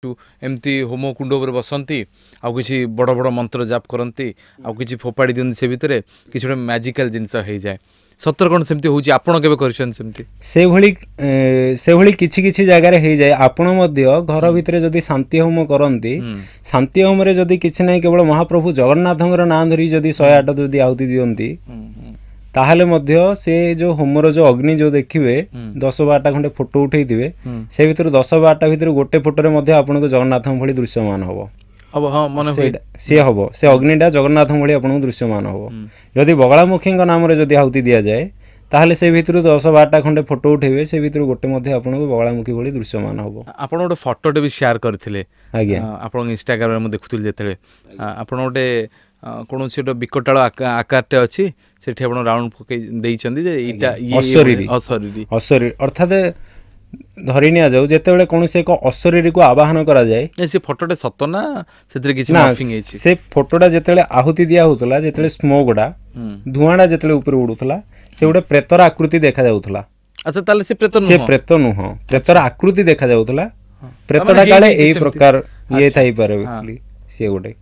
एमती होम कुंड उपर बसंती आउ किसी बड़ बड़ मंत्र जाप करती आउ किसी फोपाड़ी दिखती से भितर किसी गोटे मैजिकल जिनस हो जाए सतर कौन सेमती होची आपण केबे करछन सेमती से भली किछि किछि जगह रे हे जाय आपण मध्य घर भितर जदी शांति होम करंती शांति होम रे जदी किछि नै केवल महाप्रभु जगन्नाथंगर नाम धरी जदी 108 जदी आहुति दियंती ताहले मध्य से जो होमर जो अग्नि जो देखिबे 10-12 खंडे फोटो उठै दिबे से भितर 10-12 भितर गोटे फोटो रे मध्य आपन को जगन्नाथं भली दृश्यमान हबो अब हाँ मन से हबो से अग्निटा जगन्नाथ भली आपन दृश्यमान हबो जदि बगलामुखी नाम रे जदि आहुति दिया जाए ताहले से भितर 10-12 खंडे फोटो उठेबे से भितर गोटे मध्य आपन को बगलामुखी भली दृश्यमान हबो आपन गोटे फोटोटे भी शेयर करथिले आज्ञा आपन इंस्टाग्राम रे म देखुथिल जेतले आपन गोटे कौन से विकटाल आकारटे अच्छी से राउंड पकई देइचंदी जे इटा ये अशरीरी अर्थात धरी निया जाऊ जेतेबेले कौन से एक अशरीरी को आवाहन करा जाए से फोटोटे सत ना सेतरे किछि मॉर्फिंग हेछि से फोटोटा जेतेबेले आहुति दिया होतला जेतेबेले स्मोकडा धुआंडा जेतेबेले ऊपर उडुथला से गोटे प्रेतर आकृति देखा जाउथला अच्छा ताले से प्रेत नुह प्रेतर आकृति देखा जाउथला प्रेतटा काले एई प्रकार ये थाई पारे से गोटे